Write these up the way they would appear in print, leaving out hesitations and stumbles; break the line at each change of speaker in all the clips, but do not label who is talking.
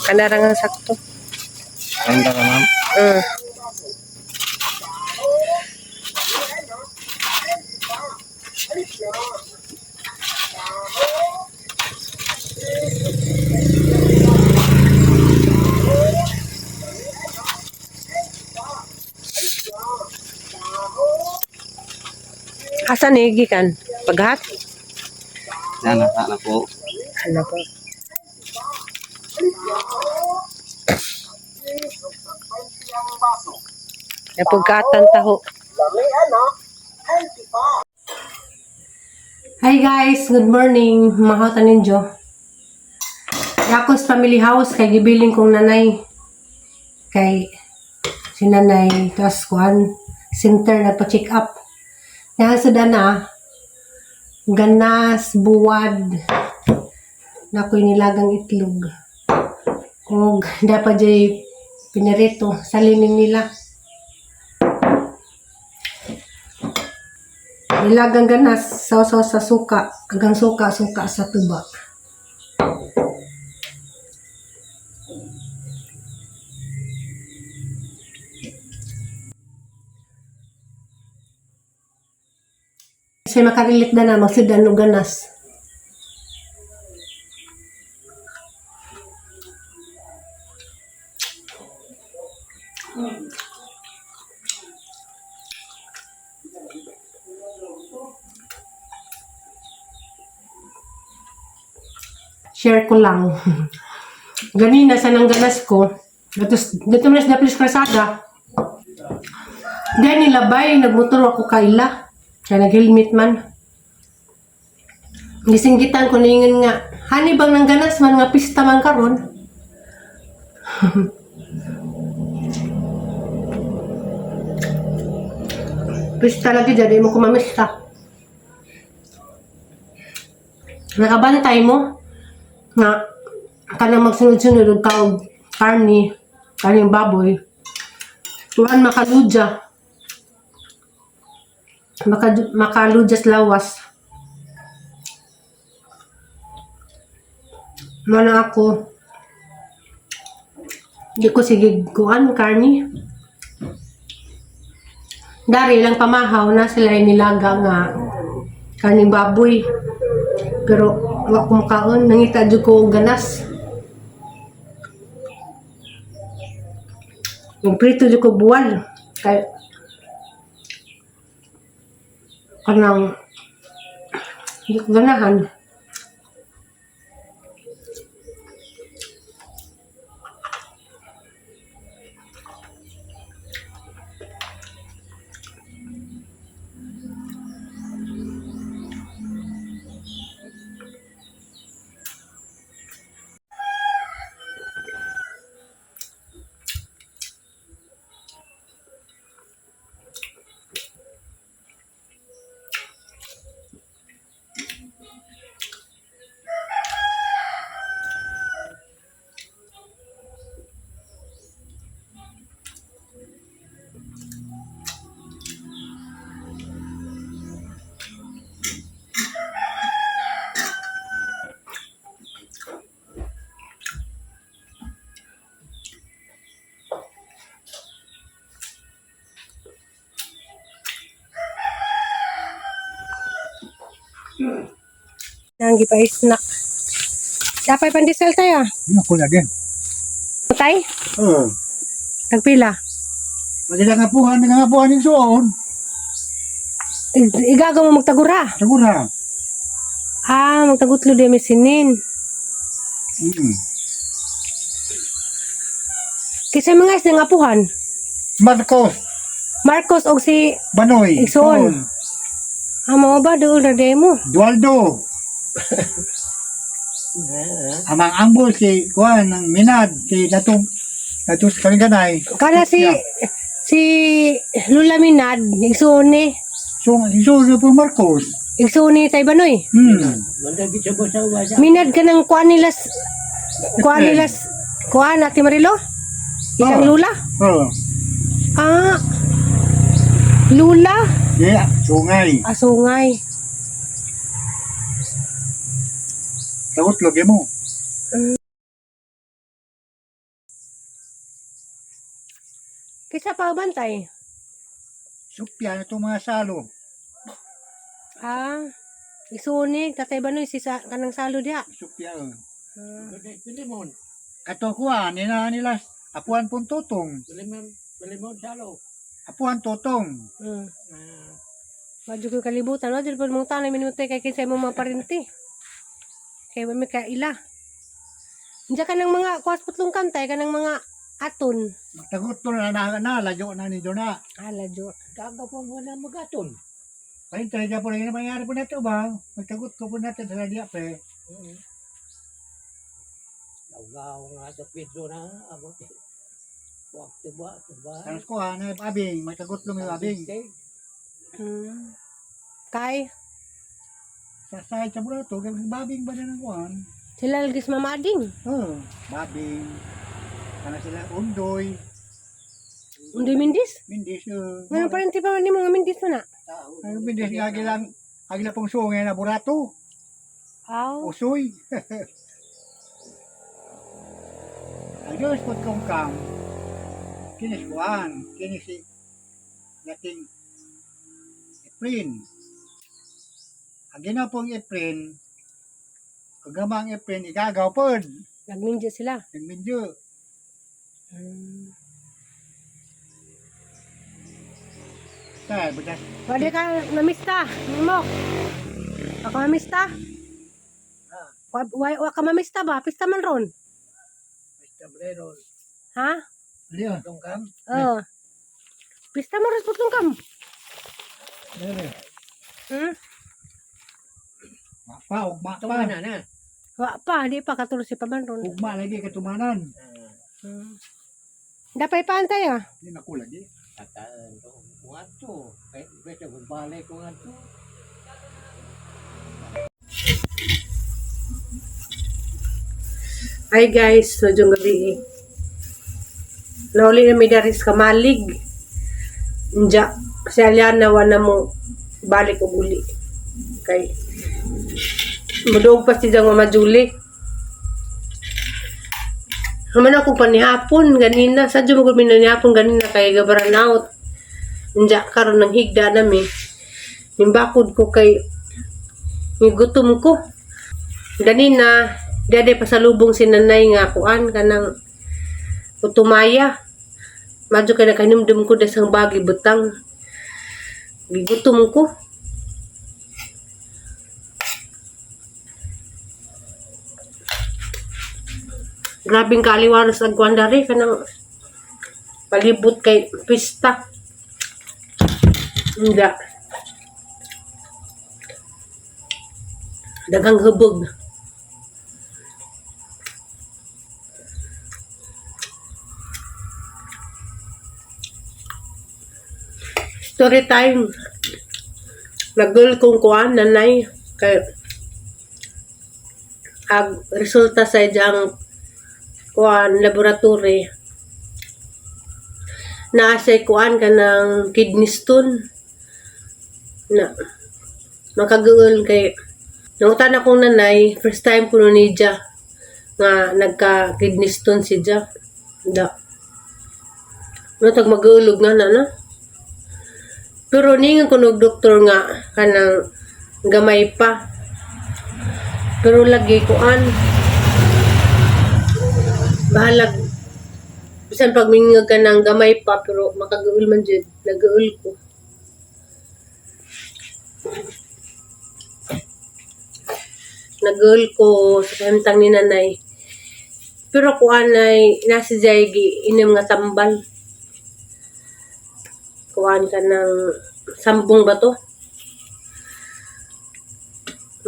Kanarang ang sakto.
Ganda ka, ma'am.
Asa nigi kan? Paghat?
Yan, na po.
Ano po? Napugkatan taho. Hi guys, good morning. Mahota ninyo. Yakos family house kay gibiling kong nanay. Kay si nanay tas kuan center na pa-check up. Yan sa dana ganas, buwad na ko'y nilagang itlog. O dapat jay pinarito sa lining nila. Nilagang ganas, sausaw sa suka, hanggang suka sa tuba. Kasi makarilit na magsidan ng ganas. Share ko lang. Ganina sa nang ganas ko. Dito mas na plus krasada. Dahil nilabay, nagmotor ako kaila. Kaya nag-helmet man. Gisinggitan ko ningon nga, hani bang nang ganas man nga pista man karon? Pista lagi dyan, di mo kumamista. Nakabantay mo nga kanang magsunod-sunod og kaog karni, kaning baboy. Tuhan makaludya. Makaludyas lawas. Mana ako di ko sige kuan karni. Dari lang pamahaw na sila nilaga nga kaning baboy. Pero wala ko makaon, nangita dyan ko ganas. Yung prito dyan ko buwal. Kaya kanang hindi ko ganahan. Nang gipa-snack. Dapat pandesal tayo.
Ako lagi.
Tay?
Oo.
Tagpila?
Nangangapuhan yung suon.
Igagaw mo magtagura.
Sigura.
Magtagutlo di may sinin. Kasi mga is nangapuhan. Marcos o si
Banoy.
Igsoon. Mao ba doon na demo?
Dualdo. Amang ambol si Juan ng Minad si Datung Kalinganay.
Kana si Lula Minad, Igsoon ni.
So po Marcos.
Igsoon ni Taybanoy. Minad ka ng kuan nilas Ate Marilo? Isang Lula?
Oo.
Lula?
Yeah, sungay.
Sungay.
Takot lagi mo.
Isa pa bantay.
Supya na itong mga salo.
Ah, isunig, tatay Banoy, si kanang salo diha.
Supya.
Ah,
Pilimon.
Kato kuha, nila apuan pong tutong.
Pilimon salo.
Apuan tutong.
mm. Wadyo ko kalibutan. Wadyo pa mong tanay minutay kay kinsay mo mga parinti. Kay may kaila. Diyan ka ng mga kuwas putlong kantay, ka ng mga aton.
Magtagot ko na, layo na ni na.
Ala, Jo.
Kaga po mo na magaton.
Paintay na po rin na mangyari po natin ba? Magtagot ko po natin sa radya pre.
Gaw nga sa Pedro na abot. Waktu ba, tuba.
Tapos ko na abing, magtagot lang yung abing.
Kay,
Sa side sa mula to, babing ba na ng kuhan?
sila lagis mamading.
Oh, babing. Kana sila undoy,
Undoy mindis.
mindis.
Ngayon parinti pa man ni mga mindis mo na.
Ang mindis nga agila pong sungay na burato.
Aw.
Usoy. Ang Diyos po kong kam. Kinis kuhan. Kinis si nating Efren. Ang ginawa pong Efren, kung gamang Efren, igagaw po.
Nagminja sila.
Nagmindyo. Tay, budas.
Pwede ka mamista. Mo. Ako mamista. Wa ka mamista ba? Pista man ron.
Mr. Brero.
Ha?
Liyo.
Tungkam.
Oo. Pista mo rin putlong kam.
Liyo.
Hmm?
Mapa, ugma
Tunga
pa.
na na.
Wa pa, di pa katulog si paman ron.
Ugma lagi katumanan.
Dapay pantay ah.
Hindi naku lagi.
Tataan to. Kung ato. Kahit beto magbalay kung ato.
Hi guys, madyong gabi eh. Nauli na may daris kamalig. Nja, si Aliana wana mo balik o uli. Kay, madoog pa si Jang Mama Julie. Naman ako panihapon, ganina. Sadyo mo kami nanihapon ganina kay gabaran out. Nja, karon ng higda namin. Nimbakod ko kay gutom ko. Ganina, dede pasalubong si nanay nga kuan kanang utumaya. Madyo kay nakanimdum ko desang bagi butang. Gigutom ko. Grabing kaliwanos ang kuan dari kanang palibot kay pista. Hindi. Dagang hubog. Story time. Nagul kong kuan nanay kay ag resulta sa ijang kuan laboratory na sa kuan kanang kidney stone na makagaul kay nangutan akong nanay first time ko ni Dja nga nagka kidney stone si Dja da no tag magaulog nga na pero ningan ko ng doktor nga kanang gamay pa pero lagi kuan bahalag bisan pag mingag ka ng gamay pa pero makagaul man dyan nagaul ko nagaul ko sa kamtang ni nanay pero kuan ay nasi jaygi inim nga tambal kuan ka ng sambong ba to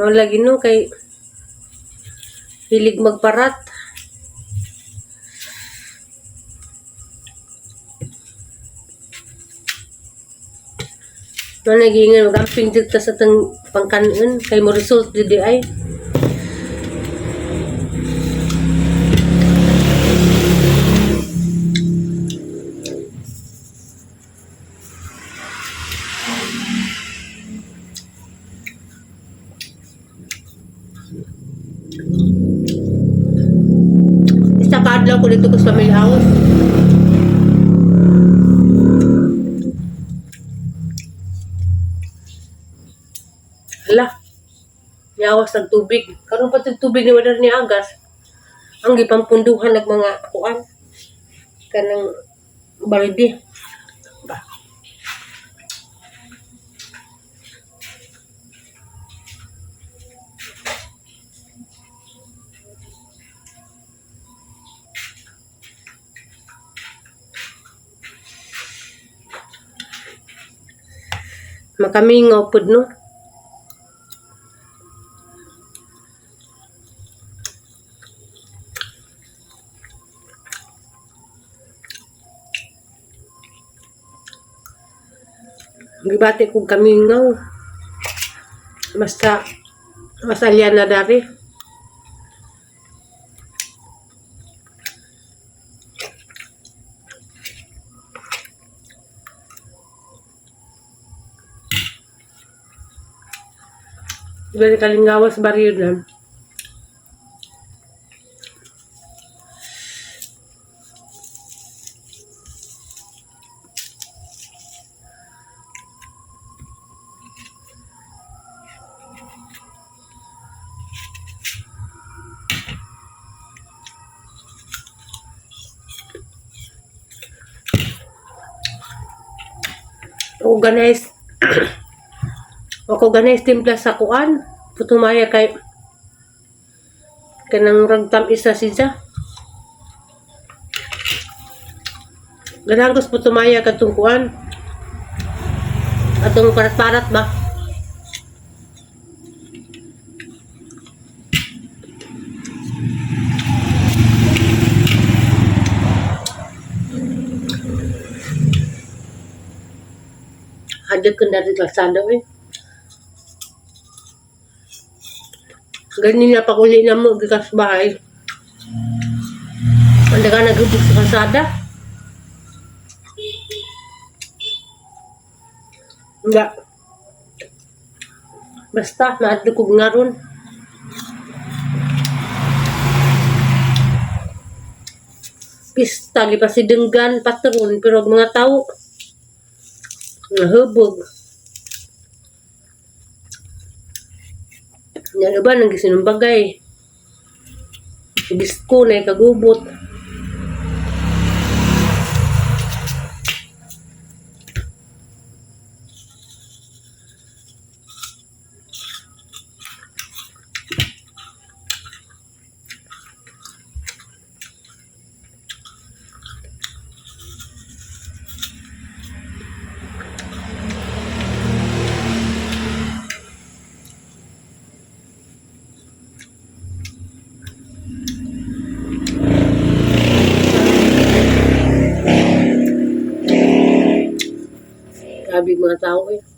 no lagi no kay hilig magparat. No nagingan magamping dito sa tang pangkanon kay mo result di ay. Isa kadlaw ko dito ko sa family house. niawas ng tubig. Karon pa tubig ni wala ni agas. Ang gipampunduhan ng mga kuan kanang balde. Makamingaw pud no. Gibati kong kamingaw. Basta mas alyan na dari. Ibalik kalingawas baril lang. Organize ako ganay timpla sa kuan putumaya kay kanang ragtam isa siya ganang putumaya katong kuan atong parat-parat ba ada kendari lasada eh. Ganyan na pakuli na mo gikas bahay. Anda ka nagubog sa kalsada? Enggak. Basta maadto ko ngaron. Pista gipasidenggan patron pero mga tao nahubog. Yang iba nang gisinumbagay. Disko na kagubot. Grabe mga tao eh.